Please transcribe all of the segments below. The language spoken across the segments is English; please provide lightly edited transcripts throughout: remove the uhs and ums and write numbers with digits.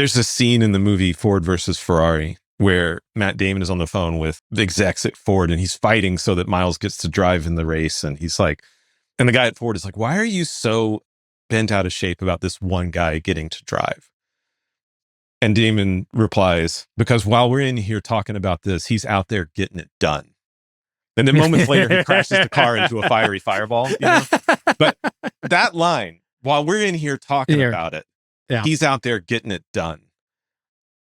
There's a scene in the movie Ford versus Ferrari where Matt Damon is on the phone with the execs at Ford and he's fighting so that Miles gets to drive in the race. And he's like, and the guy at Ford is like, why are you so bent out of shape about this one guy getting to drive? And Damon replies, because while we're in here talking about this, he's out there getting it done. And then moments later, he crashes the car into a fiery fireball. You know? But that line, while we're in here talking about it, he's out there getting it done.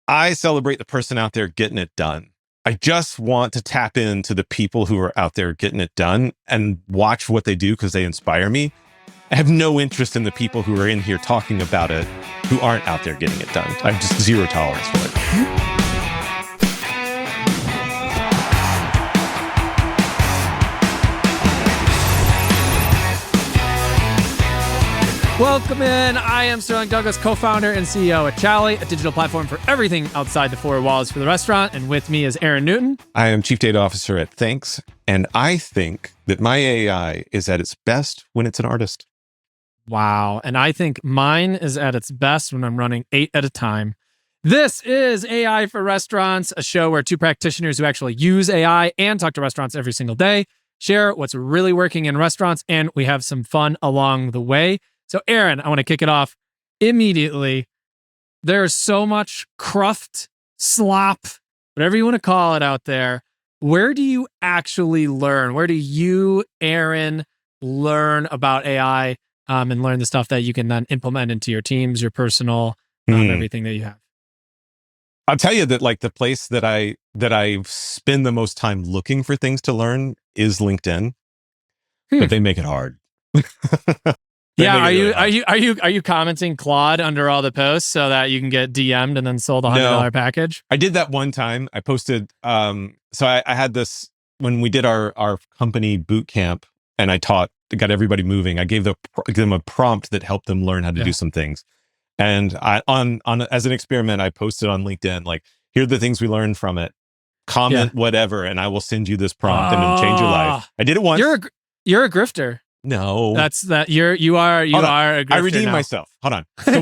I celebrate the person out there getting it done. I just want to tap into the people who are out there getting it done and watch what they do because they inspire me. I have no interest in the people who are in here talking about it who aren't out there getting it done. I have just zero tolerance for it. Welcome in. I am Sterling Douglas, co-founder and CEO at Chally, a digital platform for everything outside the four walls for the restaurant. And with me is Aaron Newton. I am Chief Data Officer at Thanks, and I think that my AI is at its best when it's an artist. Wow. And I think mine is at its best when I'm running 8 at a time. This is AI for Restaurants, a show where two practitioners who actually use AI and talk to restaurants every single day share what's really working in restaurants, and we have some fun along the way. So, Aaron, I want to kick it off immediately. There's so much cruft, slop, whatever you want to call it out there. Where do you actually learn? Where do you, Aaron, learn about AI and learn the stuff that you can then implement into your teams, your personal, everything that you have? I'll tell you that like the place that I spend the most time looking for things to learn is LinkedIn, but they make it hard. Yeah, are you commenting Claude under all the posts so that you can get DM'd and then sold $100 package? I did that one time. I posted. So I had this when we did our company boot camp, and I got everybody moving. I gave them a prompt that helped them learn how to do some things. And I on as an experiment, I posted on LinkedIn like, here are the things we learned from it. Comment whatever, and I will send you this prompt, and it'll change your life. I did it once. You're a grifter. No, you are a grifter. I redeem now. myself. Hold on. So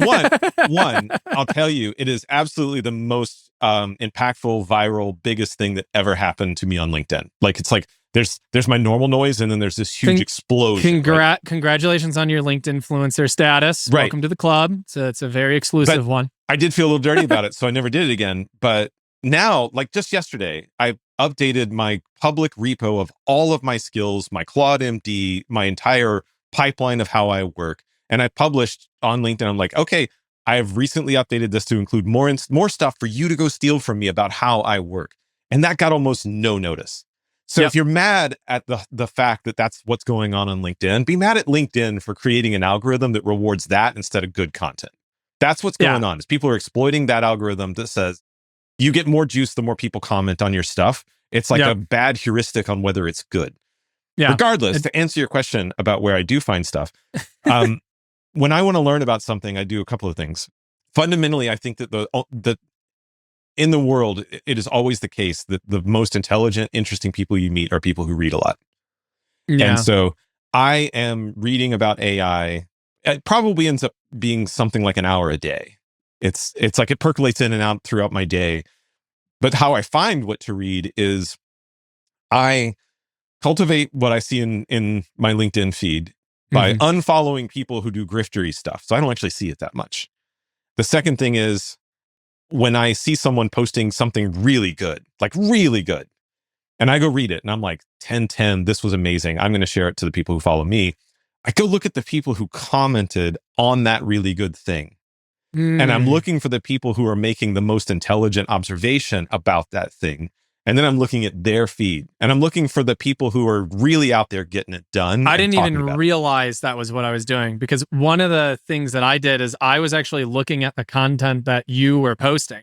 one, I'll tell you, it is absolutely the most impactful, viral, biggest thing that ever happened to me on LinkedIn. Like it's like there's my normal noise, and then there's this huge explosion. Congratulations on your LinkedIn influencer status. Right. Welcome to the club. It's a very exclusive one. I did feel a little dirty about it, so I never did it again. But now, like just yesterday, I updated my public repo of all of my skills, my Claude MD, my entire pipeline of how I work. And I published on LinkedIn. I'm like, okay, I have recently updated this to include more stuff for you to go steal from me about how I work. And that got almost no notice. So if you're mad at the fact that that's what's going on LinkedIn, be mad at LinkedIn for creating an algorithm that rewards that instead of good content. That's what's going on, is people are exploiting that algorithm that says, you get more juice the more people comment on your stuff. It's like a bad heuristic on whether it's good. Yeah. Regardless, to answer your question about where I do find stuff, when I want to learn about something, I do a couple of things. Fundamentally, I think that in the world, it is always the case that the most intelligent, interesting people you meet are people who read a lot. Yeah. And so I am reading about AI. It probably ends up being something like an hour a day. It's like it percolates in and out throughout my day. But how I find what to read is I cultivate what I see in my LinkedIn feed by unfollowing people who do griftery stuff. So I don't actually see it that much. The second thing is when I see someone posting something really good, like really good, and I go read it and I'm like, 10, this was amazing. I'm going to share it to the people who follow me. I go look at the people who commented on that really good thing. And I'm looking for the people who are making the most intelligent observation about that thing. And then I'm looking at their feed. And I'm looking for the people who are really out there getting it done. I didn't even realize that was what I was doing, because one of the things that I did is I was actually looking at the content that you were posting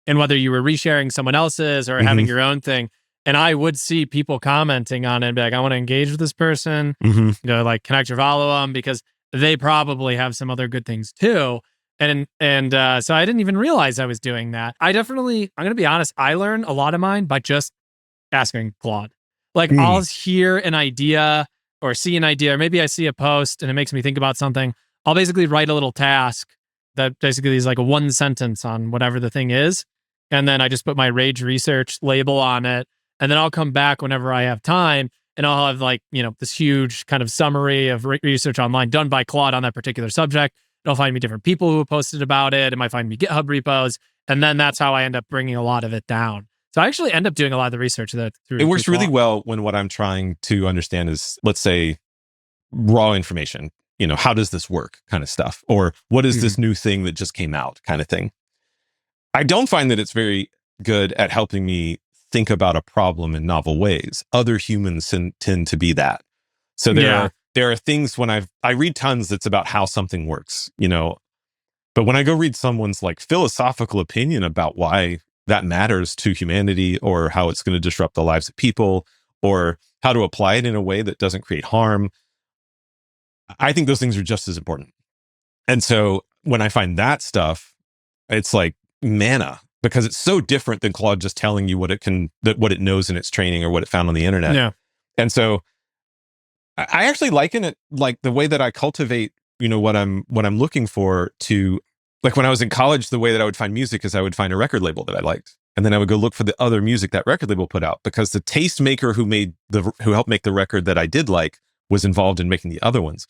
and whether you were resharing someone else's or having your own thing. And I would see people commenting on it and be like, I want to engage with this person, like connect or follow them because they probably have some other good things too. And so I didn't even realize I was doing that. I'm going to be honest, I learn a lot of mine by just asking Claude. Like I'll hear an idea or see an idea, or maybe I see a post and it makes me think about something. I'll basically write a little task that basically is like a one sentence on whatever the thing is. And then I just put my Rage Research label on it. And then I'll come back whenever I have time and I'll have like, this huge kind of summary of research online done by Claude on that particular subject. It'll find me different people who have posted about it. It might find me GitHub repos. And then that's how I end up bringing a lot of it down. So I actually end up doing a lot of the research that through. It works really well when what I'm trying to understand is, let's say, raw information. How does this work kind of stuff? Or what is this new thing that just came out kind of thing? I don't find that it's very good at helping me think about a problem in novel ways. Other humans tend to be that. So there are things when I read tons that's about how something works, but when I go read someone's like philosophical opinion about why that matters to humanity or how it's going to disrupt the lives of people or how to apply it in a way that doesn't create harm, I think those things are just as important. And so when I find that stuff, it's like manna, because it's so different than Claude just telling you what it knows in its training or what it found on the internet. Yeah. And so I actually liken it like the way that I cultivate, what I'm looking for to, like when I was in college, the way that I would find music is I would find a record label that I liked. And then I would go look for the other music that record label put out, because the tastemaker who helped make the record that I did like was involved in making the other ones.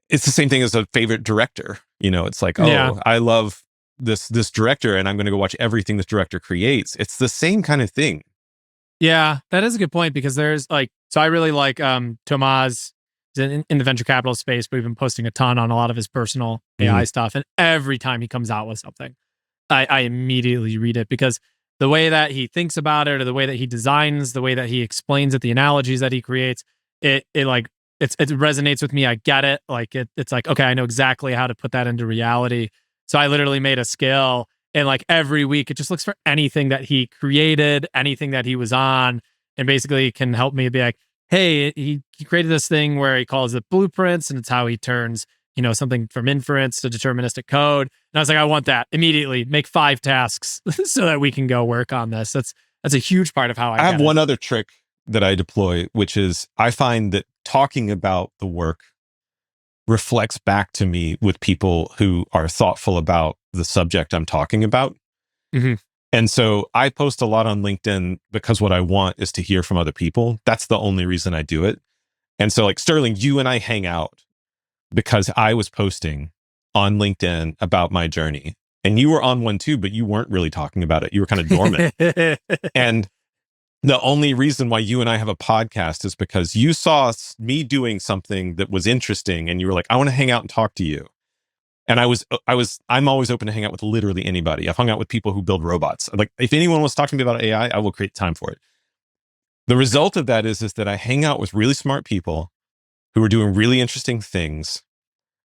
It's the same thing as a favorite director. It's like, I love this director and I'm going to go watch everything this director creates. It's the same kind of thing. Yeah, that is a good point, because there's so I really like Tomas in the venture capital space, but we've been posting a ton on a lot of his personal AI stuff. And every time he comes out with something, I immediately read it, because the way that he thinks about it, or the way that he designs, the way that he explains it, the analogies that he creates, it resonates with me. I get it. It's like, okay, I know exactly how to put that into reality. So I literally made a skill, and like every week it just looks for anything that he created, anything that he was on, and basically can help me be like, hey, he created this thing where he calls it blueprints, and it's how he turns, something from inference to deterministic code. And I was like, I want that immediately. Make 5 tasks so that we can go work on this. That's a huge part of how I have one other trick that I deploy, which is I find that talking about the work reflects back to me with people who are thoughtful about the subject I'm talking about. Mm-hmm. And so I post a lot on LinkedIn because what I want is to hear from other people. That's the only reason I do it. And so like Sterling, you and I hang out because I was posting on LinkedIn about my journey, and you were on one too, but you weren't really talking about it. You were kind of dormant. And the only reason why you and I have a podcast is because you saw me doing something that was interesting and you were like, I want to hang out and talk to you. And I'm always open to hang out with literally anybody. I've hung out with people who build robots. Like if anyone wants to talk to me about AI, I will create time for it. The result of that is that I hang out with really smart people who are doing really interesting things,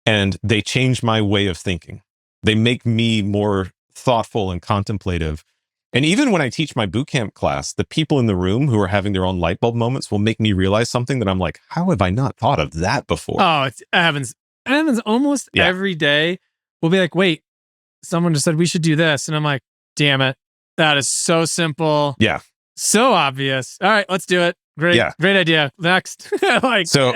and they change my way of thinking. They make me more thoughtful and contemplative. And even when I teach my bootcamp class, the people in the room who are having their own light bulb moments will make me realize something that I'm like, how have I not thought of that before? Oh, it happens almost every day. We'll be like, wait, someone just said we should do this. And I'm like, damn it. That is so simple. Yeah. So obvious. All right, let's do it. Great. Yeah. Great idea. Next. So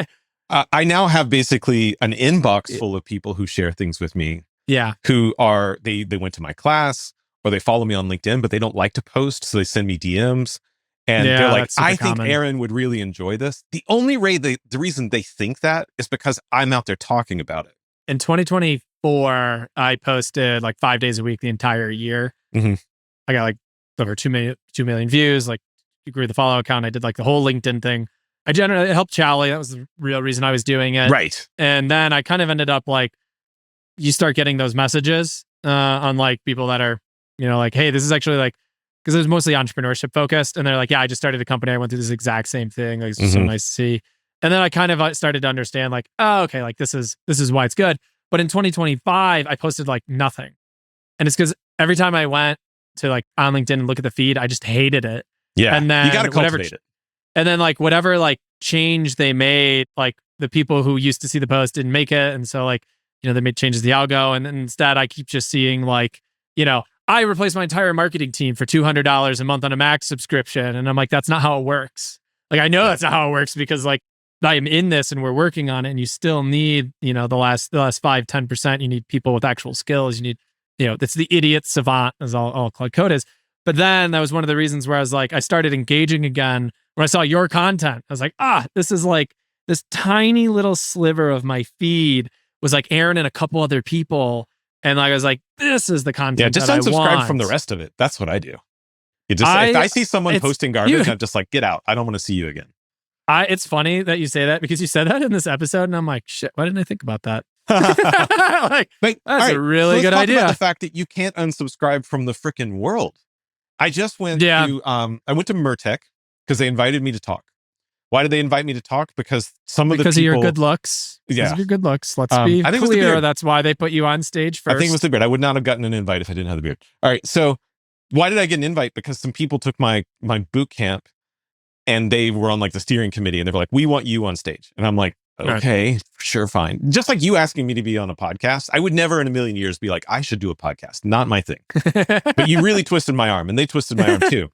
I now have basically an inbox full of people who share things with me. Yeah. Who are, they went to my class, or they follow me on LinkedIn, but they don't like to post. So they send me DMs and they're like, I think Aaron would really enjoy this. The only the reason they think that is because I'm out there talking about it. In 2024, I posted like 5 days a week the entire year. Mm-hmm. I got like over 2 million views. Like you grew the follow account. I did like the whole LinkedIn thing. It helped Charlie. That was the real reason I was doing it. Right. And then I kind of ended up like, you start getting those messages on like people that are, like, hey, this is actually like, because it was mostly entrepreneurship focused. And they're like, yeah, I just started a company. I went through this exact same thing. Like, it's so nice to see. And then I kind of started to understand like, oh, okay, like this is why it's good. But in 2025, I posted like nothing. And it's because every time I went to like on LinkedIn and look at the feed, I just hated it. Yeah. And then you got to cultivate it. And then like whatever like change they made, like the people who used to see the post didn't make it. And so like, they made changes to the algo. And then instead I keep just seeing like, I replaced my entire marketing team for $200 a month on a Max subscription. And I'm like, that's not how it works. Like, I know that's not how it works because like I'm in this and we're working on it, and you still need, the last 5-10%. You need people with actual skills. You need, it's the idiot savant, as all Claude Code is. But then that was one of the reasons where I was like, I started engaging again when I saw your content. I was like, this is like this tiny little sliver of my feed was like Aaron and a couple other people. And like, I was like, this is the content. Yeah, just that unsubscribe I want. from the rest of it. That's what I do. If I see someone posting garbage, I'm just like, get out. I don't want to see you again. It's funny that you say that, because you said that in this episode, and I'm like, shit, why didn't I think about that? That's a really good idea. About the fact that you can't unsubscribe from the freaking world. I just went to I went to Mertech because they invited me to talk. Why did they invite me to talk? Because because of your good looks. Yeah. Because of your good looks. Let's be clear. That's why they put you on stage first. I think it was the beard. I would not have gotten an invite if I didn't have the beard. All right. So why did I get an invite? Because some people took my boot camp and they were on like the steering committee, and they were like, we want you on stage. And I'm like, okay, sure, fine. Just like you asking me to be on a podcast. I would never in a million years be like, I should do a podcast. Not my thing. But you really twisted my arm, and they twisted my arm too.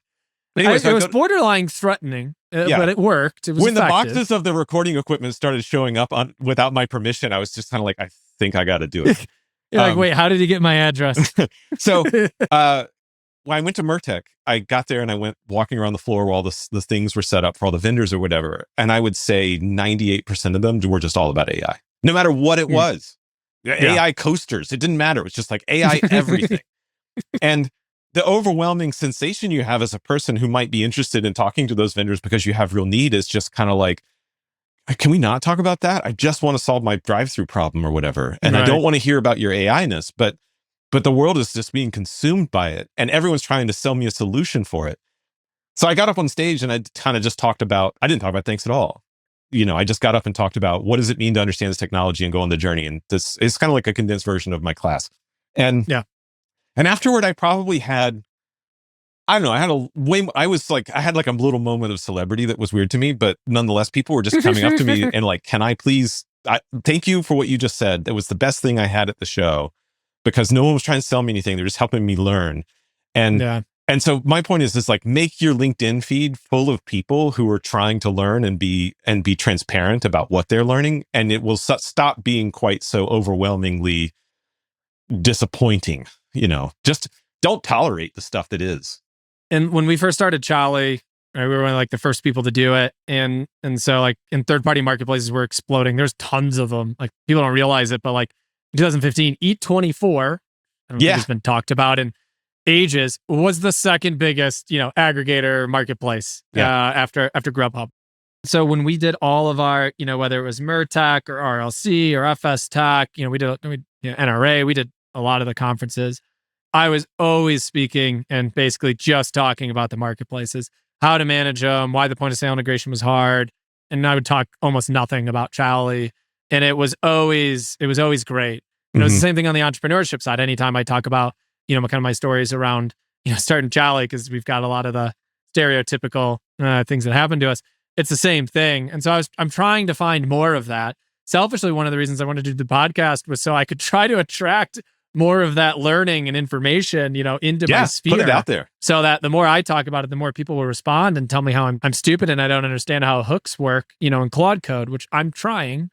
Anyways, it was borderline threatening, but it worked. It was when effective. The boxes of the recording equipment started showing up without my permission, I was just kind of like, I think I got to do it. You're like, wait, how did he get my address? So when I went to Mertech, I got there and I went walking around the floor where all the things were set up for all the vendors or whatever. And I would say 98% of them were just all about AI, no matter what it was. AI coasters, it didn't matter. It was just like AI everything. And the overwhelming sensation you have as a person who might be interested in talking to those vendors because you have real need is just kind of like, can we not talk about that? I just want to solve my drive-through problem or whatever. And I don't want to hear about your AI-ness, but the world is just being consumed by it, and everyone's trying to sell me a solution for it. So I got up on stage and I kind of just talked about, I didn't talk about thanks at all. I just got up and talked about what does it mean to understand this technology and go on the journey. And this is kind of like a condensed version of my class. And afterward, I probably had, I don't know, I had like a little moment of celebrity that was weird to me, but nonetheless, people were just coming up to me and like, can I please, thank you for what you just said. That was the best thing I had at the show. Because no one was trying to sell me anything. They're just helping me learn. And so my point is like, make your LinkedIn feed full of people who are trying to learn and be transparent about what they're learning. And it will stop being quite so overwhelmingly disappointing. Just don't tolerate the stuff that is. And when we first started Chally, we were one of like the first people to do it. And so like in third-party marketplaces, we're exploding. There's tons of them. Like people don't realize it, but like, 2015, Eat24, I don't think it's been talked about in ages, was the second biggest, aggregator marketplace after Grubhub. So when we did all of our, whether it was Mertech or RLC or FS Tech, we did NRA, we did a lot of the conferences. I was always speaking and basically just talking about the marketplaces, how to manage them, why the point of sale integration was hard, and I would talk almost nothing about Chally. And it was always great. And it was the same thing on the entrepreneurship side. Anytime I talk about, kind of my stories around, starting Chally, because we've got a lot of the stereotypical things that happen to us. It's the same thing. And so I'm trying to find more of that. Selfishly, one of the reasons I wanted to do the podcast was so I could try to attract more of that learning and information, into my sphere. Put it out there. So that the more I talk about it, the more people will respond and tell me how I'm stupid and I don't understand how hooks work, in Claude Code, which I'm trying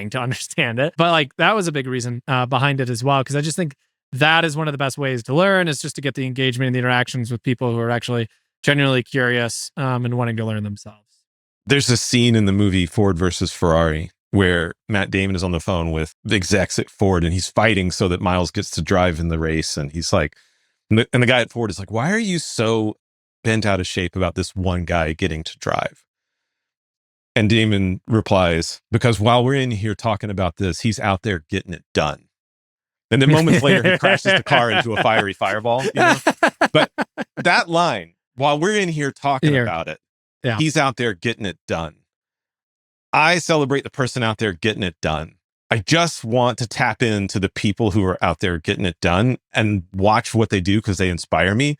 to understand it. But like that was a big reason behind it as well, because I just think that is one of the best ways to learn, is just to get the engagement and the interactions with people who are actually genuinely curious and wanting to learn themselves. There's a scene in the movie Ford versus Ferrari where Matt Damon is on the phone with the execs at Ford and he's fighting so that Miles gets to drive in the race. And he's like, and the guy at Ford is like, why are you so bent out of shape about this one guy getting to drive? And Damon replies, because while we're in here talking about this, he's out there getting it done. And then moments later, he crashes the car into a fiery fireball. But that line, while we're in here talking about it, he's out there getting it done. I celebrate the person out there getting it done. I just want to tap into the people who are out there getting it done and watch what they do because they inspire me.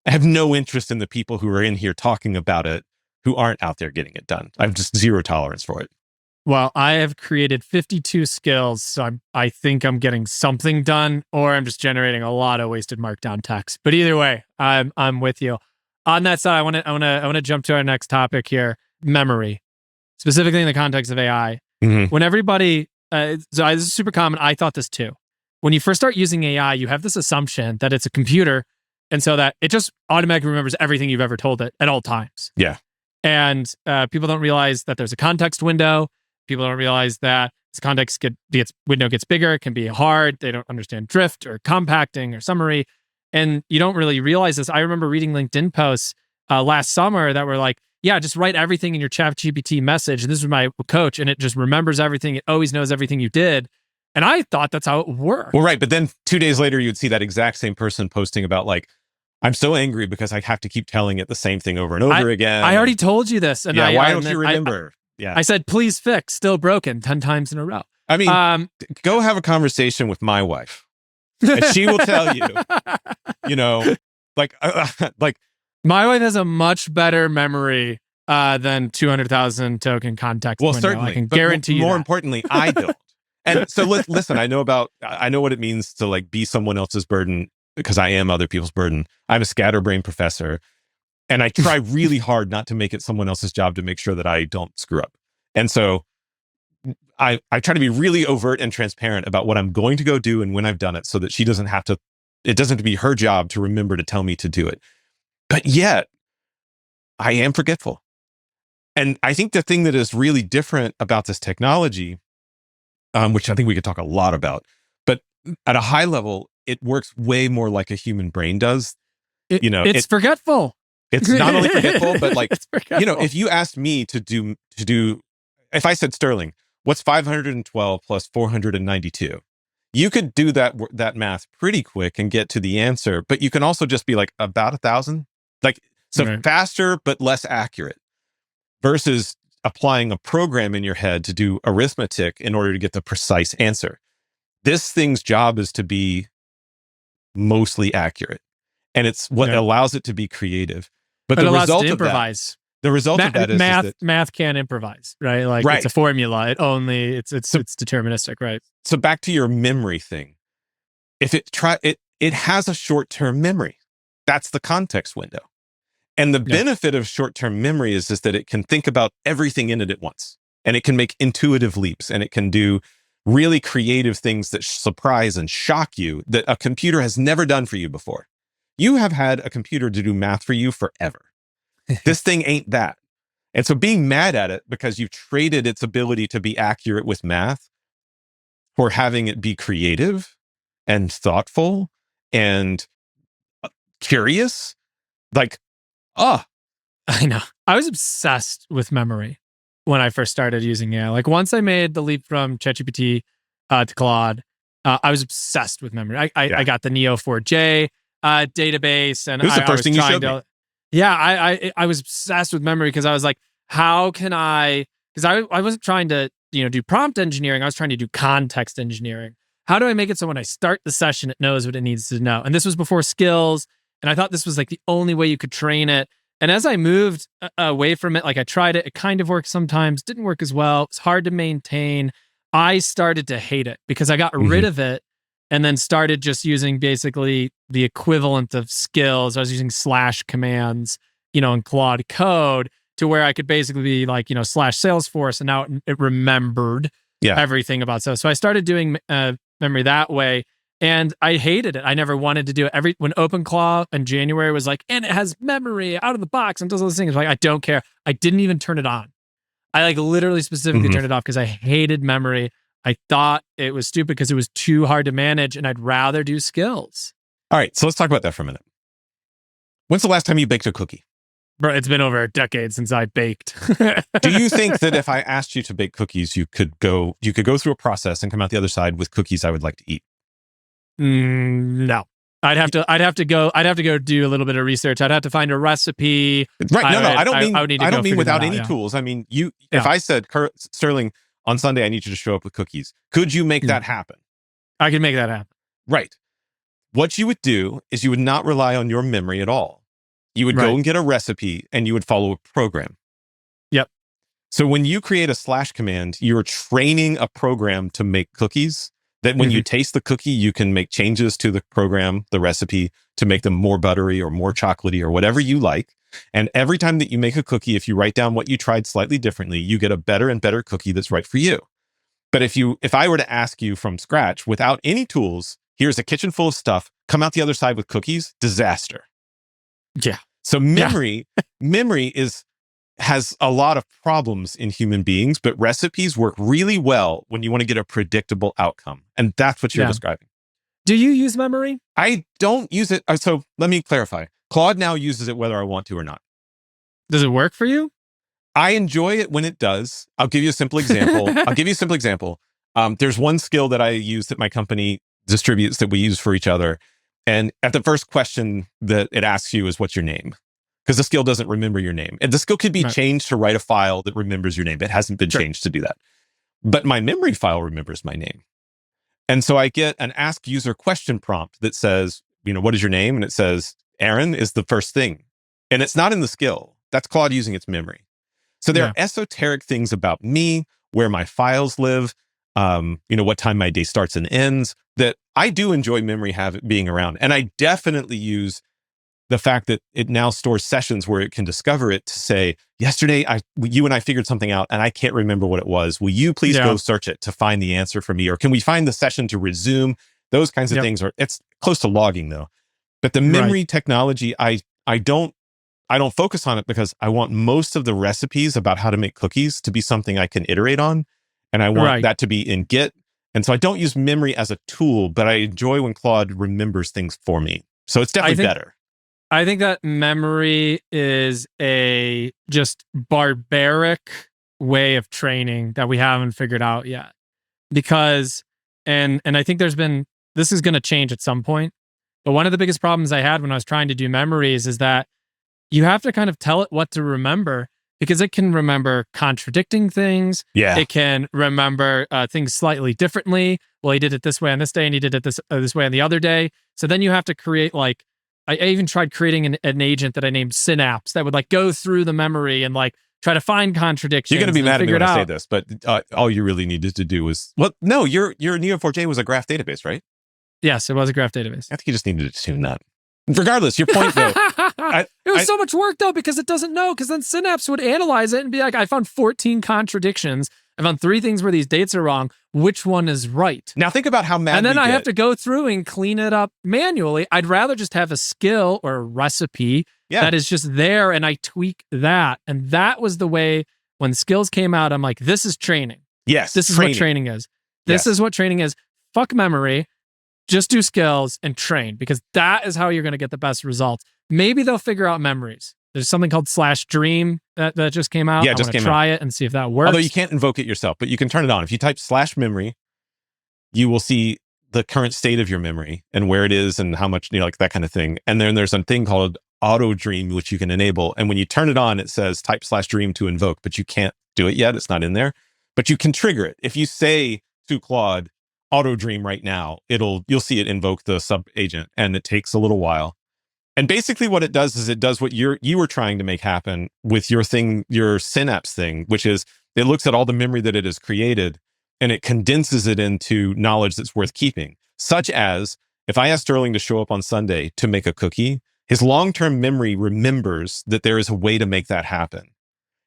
I have no interest in the people who are in here talking about it who aren't out there getting it done. I have just zero tolerance for it. Well, I have created 52 skills, so I think I'm getting something done, or I'm just generating a lot of wasted markdown text. But either way, I'm with you. On that side, I want to jump to our next topic here: memory. specifically in the context of AI. Mhm. When everybody, so this is super common. I thought this too. When you first start using AI, you have this assumption that it's a computer, and so that it just automatically remembers everything you've ever told it at all times. Yeah. And people don't realize that there's a context window. People don't realize that this window gets bigger. It can be hard. They don't understand drift or compacting or summary. And you don't really realize this. I remember reading LinkedIn posts last summer that were like, yeah, just write everything in your ChatGPT message. And this was my coach, and it just remembers everything. It always knows everything you did. And I thought that's how it worked. Well, right. But then 2 days later, you'd see that exact same person posting about like, I'm so angry because I have to keep telling it the same thing over and over again. I already told you this. And why don't you remember? I said, please fix, still broken 10 times in a row. I mean, go have a conversation with my wife. And she will tell you, like my wife has a much better memory than 200,000 token context well, window. certainly. I can But guarantee you more that. importantly, I don't. And so listen, I know what it means to like be someone else's burden because I am other people's burden. I'm a scatterbrain professor, and I try really hard not to make it someone else's job to make sure that I don't screw up. And so I try to be really overt and transparent about what I'm going to go do and when I've done it so that it doesn't have to be her job to remember to tell me to do it. But yet I am forgetful. And I think the thing that is really different about this technology, which I think we could talk a lot about, but at a high level, it works way more like a human brain does. It's forgetful. It's not only forgetful, but like, It's forgetful. if you asked me to do, if I said, Sterling, what's 512 plus 492? You could do that math pretty quick and get to the answer, but you can also just be like about 1,000, like Right. faster, but less accurate versus applying a program in your head to do arithmetic in order to get the precise answer. This thing's job is to be mostly accurate, and it's what allows it to be creative. But the result of that is math can't improvise, right? Like it's a formula. It's deterministic, right? So back to your memory thing. If it has a short-term memory. That's the context window. And the benefit of short-term memory is that it can think about everything in it at once, and it can make intuitive leaps, and it can do really creative things that surprise and shock you that a computer has never done for you before. You have had a computer to do math for you forever. This thing ain't that. And so being mad at it because you've traded its ability to be accurate with math for having it be creative and thoughtful and curious, like, I know. I was obsessed with memory when I first started using AI. Like once I made the leap from ChatGPT to Claude, I was obsessed with memory. I got the Neo4j database, and it was the first thing you showed me. Yeah, I was obsessed with memory because I was like, how can I? Because I wasn't trying to do prompt engineering. I was trying to do context engineering. How do I make it so when I start the session, it knows what it needs to know? And this was before skills, and I thought this was like the only way you could train it. And as I moved away from it, like I tried it, it kind of worked sometimes, didn't work as well. It's hard to maintain. I started to hate it because I got rid of it and then started just using basically the equivalent of skills. I was using slash commands, in Claude Code to where I could basically be like, slash Salesforce, and now it remembered everything about Salesforce. So I started doing memory that way. And I hated it. I never wanted to do it. When OpenClaw in January was like, and it has memory out of the box and does all those things, like, I don't care. I didn't even turn it on. I like literally specifically turned it off because I hated memory. I thought it was stupid because it was too hard to manage, and I'd rather do skills. All right, so let's talk about that for a minute. When's the last time you baked a cookie? Bro, it's been over a decade since I baked. Do you think that if I asked you to bake cookies, you could go through a process and come out the other side with cookies I would like to eat? No, I'd have to go do a little bit of research. I'd have to find a recipe. Right. No, I don't mean without any tools. I mean, if I said, Sterling, on Sunday, I need you to show up with cookies. Could you make that happen? I could make that happen. Right. What you would do is you would not rely on your memory at all. You would go and get a recipe, and you would follow a program. Yep. So when you create a slash command, you're training a program to make cookies that when you taste the cookie, you can make changes to the program, the recipe, to make them more buttery or more chocolatey or whatever you like. And every time that you make a cookie, if you write down what you tried slightly differently, you get a better and better cookie that's right for you. But if I were to ask you from scratch without any tools, here's a kitchen full of stuff, come out the other side with cookies, disaster. Yeah. So memory has a lot of problems in human beings, but recipes work really well when you want to get a predictable outcome. And that's what you're describing. Do you use memory? I don't use it. So let me clarify. Claude now uses it whether I want to or not. Does it work for you? I enjoy it when it does. I'll give you a simple example. There's one skill that I use that my company distributes that we use for each other. And at the first question that it asks you is, what's your name? Because the skill doesn't remember your name. And the skill could be changed to write a file that remembers your name. It hasn't been changed to do that. But my memory file remembers my name. And so I get an ask user question prompt that says, what is your name? And it says, Aaron is the first thing. And it's not in the skill. That's Claude using its memory. So there are esoteric things about me, where my files live, what time my day starts and ends, that I do enjoy memory being around. And I definitely use the fact that it now stores sessions where it can discover it to say, yesterday, you and I figured something out and I can't remember what it was. Will you please go search it to find the answer for me? Or can we find the session to resume? Those kinds of things it's close to logging though. But the memory technology, I don't focus on it because I want most of the recipes about how to make cookies to be something I can iterate on. And I want that to be in Git. And so I don't use memory as a tool, but I enjoy when Claude remembers things for me. So it's definitely better. I think that memory is a just barbaric way of training that we haven't figured out yet. Because, and I think this is going to change at some point. But one of the biggest problems I had when I was trying to do memories is that you have to kind of tell it what to remember, because it can remember contradicting things. Yeah. It can remember things slightly differently. Well, he did it this way on this day and he did it this way on the other day. So then you have to create I even tried creating an agent that I named Synapse that would go through the memory and try to find contradictions. You're going to be mad at me when I say this, but all you really needed to do was, your Neo4j was a graph database, right? Yes, it was a graph database. I think you just needed to tune that. Regardless, your point though. It was so much work though, because it doesn't know, because then Synapse would analyze it and be like, I found 14 contradictions. I found 3 things where these dates are wrong. Which one is right? Now think about how mad and then I have to go through and clean it up manually. I'd rather just have a skill or a recipe that is just there and I tweak that. And that was the way when skills came out, I'm like, this is training. Yes. This is what training is. This is what training is. Fuck memory. Just do skills and train, because that is how you're going to get the best results. Maybe they'll figure out memories. There's something called /dream that just came out. Yeah, just came out. Try it and see if that works. Although you can't invoke it yourself, but you can turn it on. If you type /memory, you will see the current state of your memory and where it is and how much, that kind of thing. And then there's a thing called auto dream, which you can enable. And when you turn it on, it says type /dream to invoke, but you can't do it yet. It's not in there, but you can trigger it. If you say to Claude, auto dream right now, you'll see it invoke the sub agent, and it takes a little while. And basically what it does is it does what you were trying to make happen with your Synapse thing, which is it looks at all the memory that it has created and it condenses it into knowledge that's worth keeping. Such as, if I ask Sterling to show up on Sunday to make a cookie, his long-term memory remembers that there is a way to make that happen.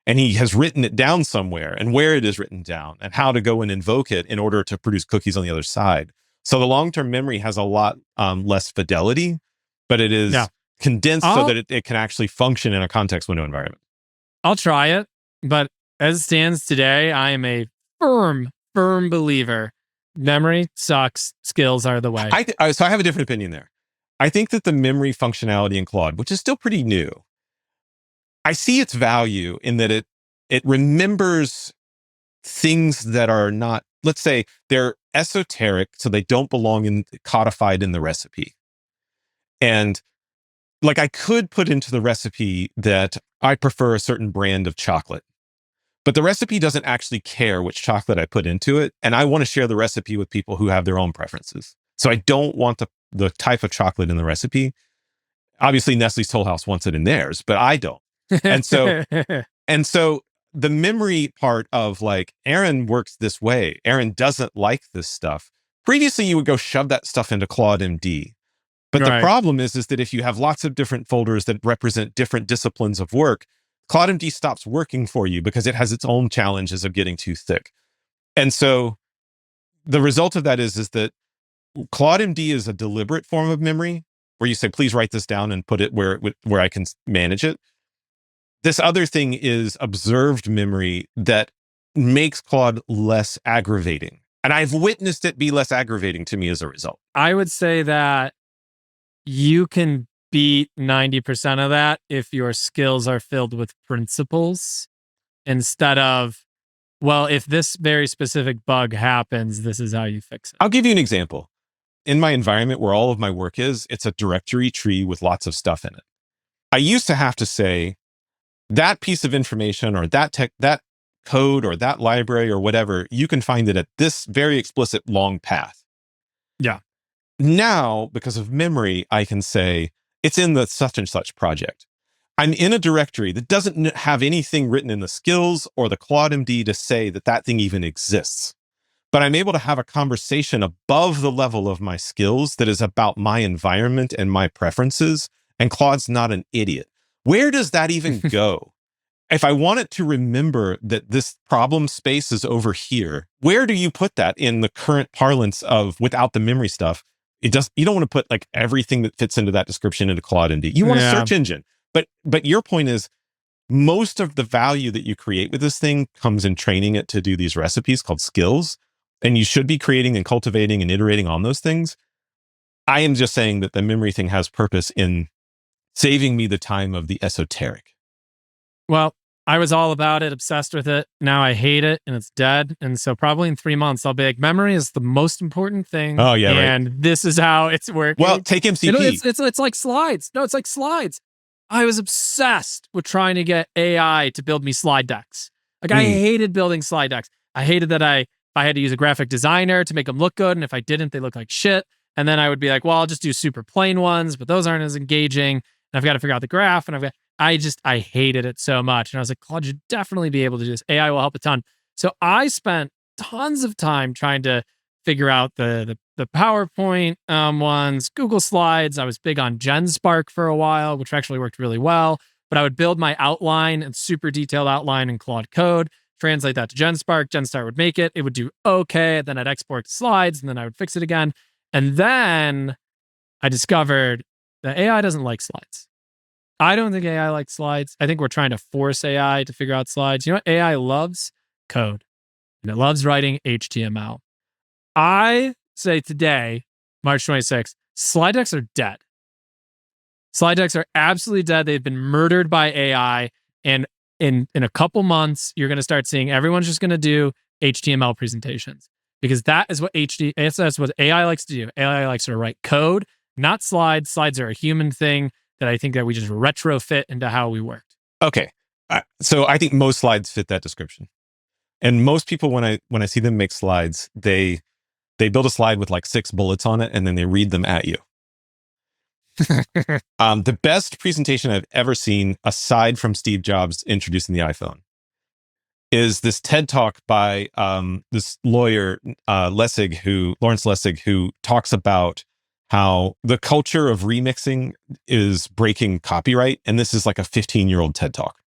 And he has written it down somewhere, and where it is written down, and how to go and invoke it in order to produce cookies on the other side. So the long-term memory has a lot less fidelity, but it is condensed so that it can actually function in a context window environment. I'll try it, but as it stands today, I am a firm believer. Memory sucks. Skills are the way. So I have a different opinion there. I think that the memory functionality in Claude, which is still pretty new, I see its value in that it remembers things that are not, let's say, they're esoteric, so they don't belong codified in the recipe. And I could put into the recipe that I prefer a certain brand of chocolate, but the recipe doesn't actually care which chocolate I put into it. And I want to share the recipe with people who have their own preferences. So I don't want the type of chocolate in the recipe. Obviously, Nestle's Toll House wants it in theirs, but I don't. And so the memory part of Aaron works this way. Aaron doesn't like this stuff. previously you would go shove that stuff into Claude MD. But the problem is that if you have lots of different folders that represent different disciplines of work, Claude MD stops working for you because it has its own challenges of getting too thick. And so the result of that is that Claude MD is a deliberate form of memory where you say, please write this down and put it where I can manage it. This other thing is observed memory that makes Claude less aggravating. And I've witnessed it be less aggravating to me as a result. I would say that you can beat 90% of that if your skills are filled with principles instead of, well, if this very specific bug happens, this is how you fix it. I'll give you an example. In my environment where all of my work is, it's a directory tree with lots of stuff in it. I used to have to say that piece of information or that code or that library or whatever, you can find it at this very explicit long path. Yeah. Now, because of memory, I can say it's in the such and such project. I'm in a directory that doesn't have anything written in the skills or the Claude MD to say that thing even exists. But I'm able to have a conversation above the level of my skills that is about my environment and my preferences. And Claude's not an idiot. Where does that even go? If I want it to remember that this problem space is over here, where do you put that in the current parlance of without the memory stuff? You don't want to put like everything that fits into that description into Claude MD. You want a search engine. But your point is most of the value that you create with this thing comes in training it to do these recipes called skills. And you should be creating and cultivating and iterating on those things. I am just saying that the memory thing has purpose in saving me the time of the esoteric. Well, I was all about it, obsessed with it. Now I hate it and it's dead. And so probably in 3 months, I'll be like, memory is the most important thing. Oh, yeah. And this is how it's working. Well, take MCP. It's like slides. No, it's like slides. I was obsessed with trying to get AI to build me slide decks. Like I hated building slide decks. I hated that I had to use a graphic designer to make them look good. And if I didn't, they look like shit. And then I would be like, well, I'll just do super plain ones, but those aren't as engaging. And I've got to figure out the graph. And I hated it so much. And I was like, Claude should definitely be able to do this. AI will help a ton. So I spent tons of time trying to figure out the PowerPoint ones, Google Slides. I was big on GenSpark for a while, which actually worked really well. But I would build my outline and super detailed outline in Claude Code, translate that to GenSpark. GenSpark would make it. It would do okay. Then I'd export the slides and then I would fix it again. And then I discovered that AI doesn't like slides. I don't think AI likes slides. I think we're trying to force AI to figure out slides. You know what AI loves? Code. And it loves writing HTML. I say today, March 26th, slide decks are dead. Slide decks are absolutely dead. They've been murdered by AI. And in a couple months, you're going to start seeing everyone's just going to do HTML presentations because that is what that's what AI likes to do. AI likes to write code, not slides. Slides are a human thing that I think that we just retrofit into how we worked. Okay. So I think most slides fit that description. And most people, when I see them make slides, they build a slide with like 6 bullets on it and then they read them at you. The best presentation I've ever seen, aside from Steve Jobs introducing the iPhone, is this TED Talk by this lawyer, Lawrence Lessig, who talks about how the culture of remixing is breaking copyright. And this is like a 15-year-old TED Talk.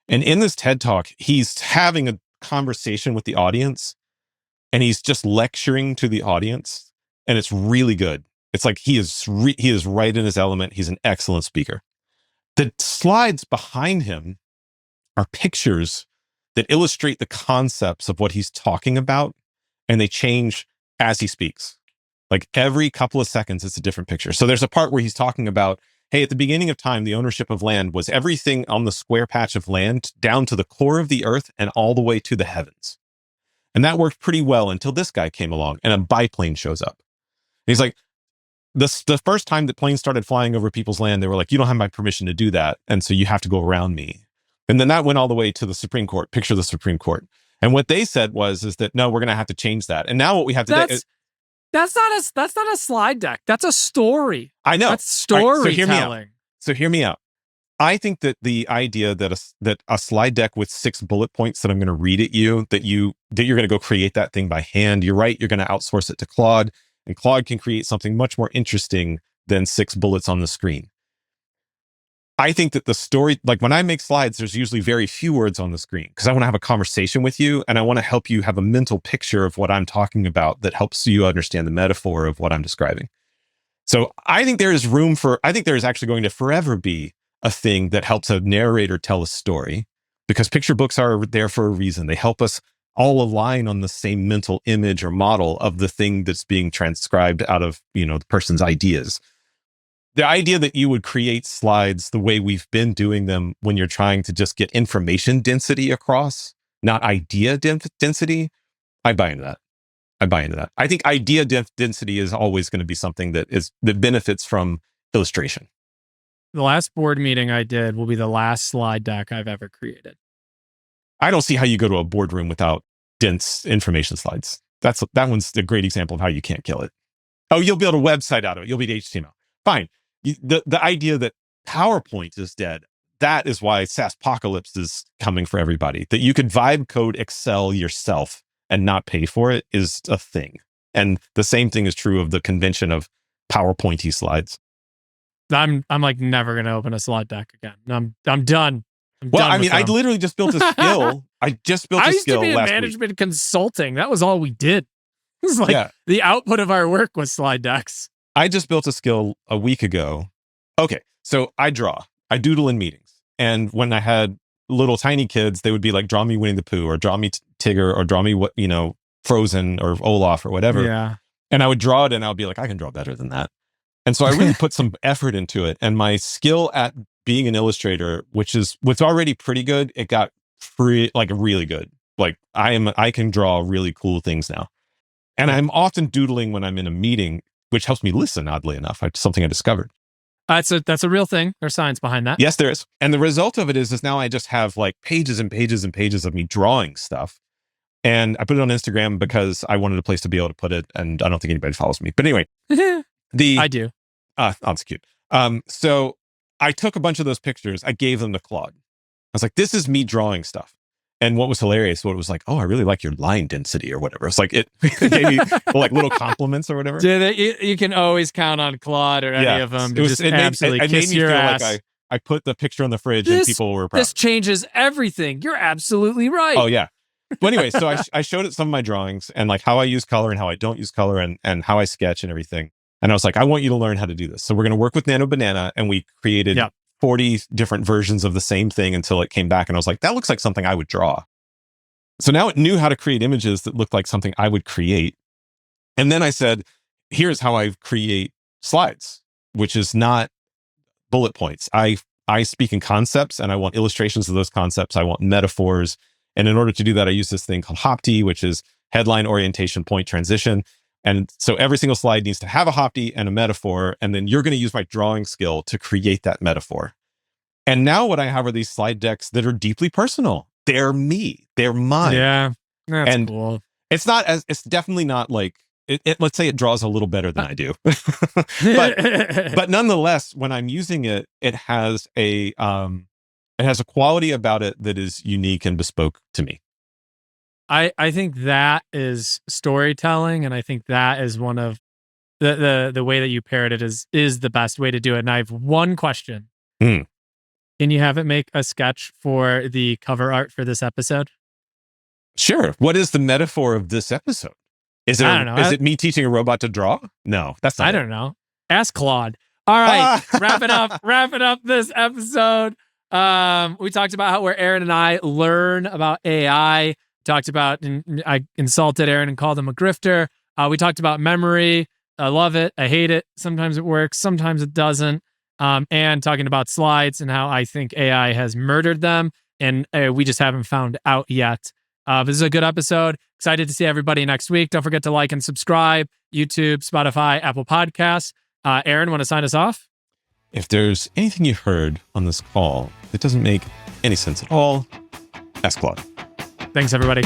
And in this TED Talk, he's having a conversation with the audience and he's just lecturing to the audience. And it's really good. It's like he is right in his element. He's an excellent speaker. The slides behind him are pictures that illustrate the concepts of what he's talking about. And they change as he speaks. Like every couple of seconds, it's a different picture. So there's a part where he's talking about, hey, at the beginning of time, the ownership of land was everything on the square patch of land down to the core of the earth and all the way to the heavens. And that worked pretty well until this guy came along and a biplane shows up. And he's like, the first time that planes started flying over people's land, they were like, you don't have my permission to do that. And so you have to go around me. And then that went all the way to the Supreme Court, picture the Supreme Court. And what they said is that, no, we're going to have to change that. And now what we have today is, That's not a slide deck. That's a story. I know. That's storytelling. So hear me out. I think that the idea that a slide deck with 6 bullet points that I'm going to read at you, that you're going to go create that thing by hand. You're right. You're going to outsource it to Claude, and Claude can create something much more interesting than 6 bullets on the screen. I think that the story, like when I make slides, there's usually very few words on the screen because I want to have a conversation with you and I want to help you have a mental picture of what I'm talking about that helps you understand the metaphor of what I'm describing. So I think there is actually going to forever be a thing that helps a narrator tell a story, because picture books are there for a reason. They help us all align on the same mental image or model of the thing that's being transcribed out of, the person's ideas. The idea that you would create slides the way we've been doing them when you're trying to just get information density across, not idea density, I buy into that. I think idea density is always going to be something that benefits from illustration. The last board meeting I did will be the last slide deck I've ever created. I don't see how you go to a boardroom without dense information slides. That one's a great example of how you can't kill it. Oh, you'll build a website out of it. You'll be HTML. Fine. The idea that PowerPoint is dead, that is why SaaSpocalypse is coming for everybody. That you could vibe code Excel yourself and not pay for it is a thing. And the same thing is true of the convention of PowerPointy slides. I'm like never going to open a slide deck again. I'm done. I literally just built a skill. I used to be in management consulting. That was all we did. It was like the output of our work was slide decks. I just built a skill a week ago. Okay, so I doodle in meetings. And when I had little tiny kids, they would be like, draw me Winnie the Pooh, or draw me Tigger, or draw me Frozen or Olaf or whatever. Yeah. And I would draw it and I would be like, I can draw better than that. And so I really put some effort into it. And my skill at being an illustrator, which is what's already pretty good, it got really good. Like I can draw really cool things now. And I'm often doodling when I'm in a meeting, which helps me listen, oddly enough. It's something I discovered. That's a real thing. There's science behind that. Yes, there is. And the result of it is now I just have like pages and pages and pages of me drawing stuff. And I put it on Instagram because I wanted a place to be able to put it. And I don't think anybody follows me. But anyway, I do. That's cute. So I took a bunch of those pictures. I gave them to Claude. I was like, this is me drawing stuff. And what was hilarious, it was like, oh, I really like your line density or whatever. It's like it gave me like little compliments or whatever. You can always count on Claude or any of them. It made me feel ass. Like I put the picture on the fridge and people were proud. This changes everything. You're absolutely right. Oh, yeah. But anyway, so I showed it some of my drawings and like how I use color and how I don't use color and how I sketch and everything. And I was like, I want you to learn how to do this. So we're going to work with Nano Banana, and we created 40 different versions of the same thing until it came back. And I was like, that looks like something I would draw. So now it knew how to create images that looked like something I would create. And then I said, here's how I create slides, which is not bullet points. I speak in concepts and I want illustrations of those concepts. I want metaphors. And in order to do that, I use this thing called Hopti, which is headline, orientation, point, transition. And so every single slide needs to have a Hopti and a metaphor. And then you're going to use my drawing skill to create that metaphor. And now what I have are these slide decks that are deeply personal. They're me. They're mine. Yeah. That's cool. It's definitely not like, let's say it draws a little better than I do. but nonetheless, when I'm using it, it has a quality about it that is unique and bespoke to me. I think that is storytelling, and I think that is one of the way that you paired it is the best way to do it. And I have one question. Can you have it make a sketch for the cover art for this episode? Sure. What is the metaphor of this episode? Is it me teaching a robot to draw? No, that's not I don't know. Ask Claude. All right, wrapping up this episode. We talked about where Aaron and I learn about AI. Talked about, and I insulted Aaron and called him a grifter. We talked about memory. I love it. I hate it. Sometimes it works. Sometimes it doesn't. And talking about slides and how I think AI has murdered them. And we just haven't found out yet. This is a good episode. Excited to see everybody next week. Don't forget to like and subscribe. YouTube, Spotify, Apple Podcasts. Aaron, want to sign us off? If there's anything you heard on this call that doesn't make any sense at all, ask Claude. Thanks, everybody.